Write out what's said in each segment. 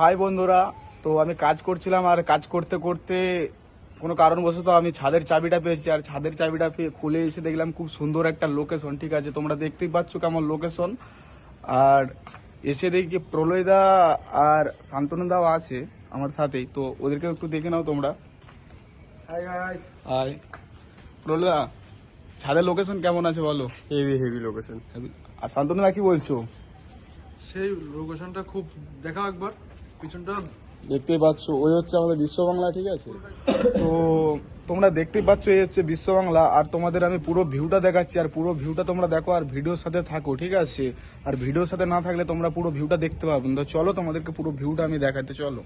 High বন্ধুরা, তো আমি কাজ করছিলাম আর কাজ করতে করতে কোনো কারণবশত আমি ছাদের চাবিটা পেয়েছি। আর ছাদের চাবিটা পেয়ে খুলে এসে দেখলাম খুব সুন্দর একটা লোকেশন। ঠিক আছে, তোমরা দেখতেই পাচ্ছ কেমন লোকেশন। আর এসে দেখি প্রলয়দা আর শান্তনুদাও আছে আমার সাথেই, তো ওদেরকে একটু দেখে নাও তোমরা। Hi guys. হাই প্রলয়দা, ছাদের লোকেশন কেমন আছে বলো। Heavy location. আর শান্তনুদা কি বলছো? সেই লোকেশনটা খুব দেখা একবার পিছনটা। দেখতেই পাচ্ছ ওই হচ্ছে আমাদের বিশ্ব বাংলা। ঠিক আছে, তো তোমরা দেখতেই পাচ্ছ এই হচ্ছে বিশ্ব বাংলা। আর তোমাদের আমি পুরো ভিউটা দেখাচ্ছি, আর পুরো ভিউটা তোমরা দেখো আর ভিডিওর সাথে থাকো। ঠিক আছে, আর ভিডিওর সাথে না থাকলে তোমরা পুরো ভিউটা দেখতে পাবে না। তো চলো তোমাদেরকে পুরো ভিউটা আমি দেখাতে চলো।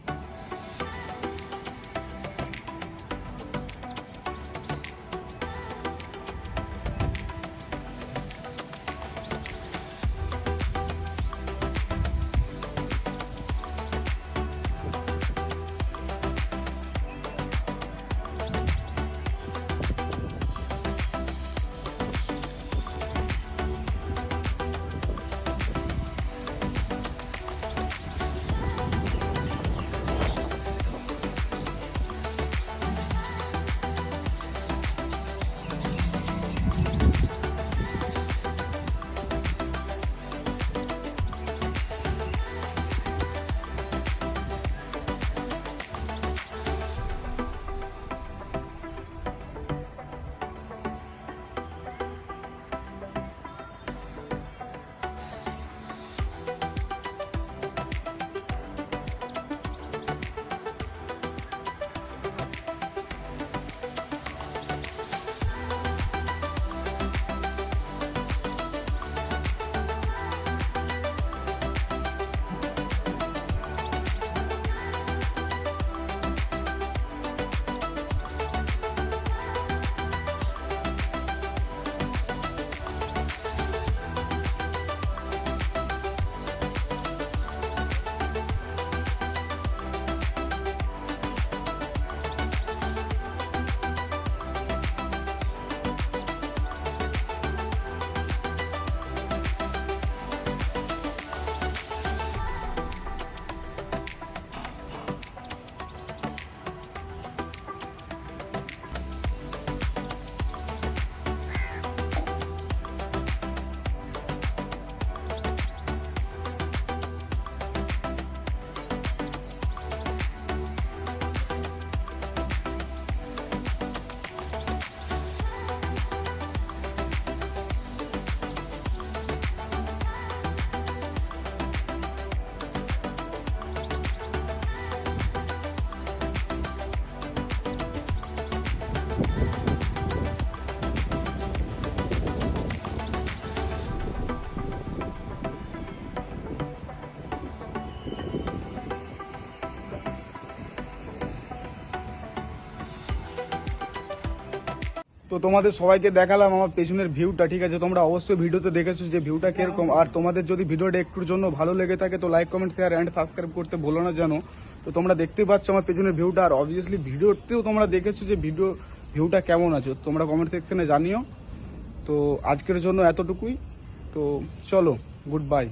তো তোমাদের সবাইকে দেখালাম আমার পেছনের ভিউটা। ঠিক আছে, তোমরা অবশ্যই ভিডিওতে দেখেছো যে ভিউটা কিরকম। আর তোমাদের যদি ভিডিওটা একটুর জন্য ভালো লেগে থাকে তো like, comment, share and subscribe করতে ভুলো না জানো। তো তোমরা দেখতেই পাচ্ছ আমার পেছনের ভিউটা। আর অবভিয়াসলি ভিডিওতেও তোমরা দেখেছো যে ভিউটা কেমন আছে, তোমরা কমেন্ট সেকশনে জানিও। তো আজকের জন্য এতটুকুই। তো চলো, গুড বাই।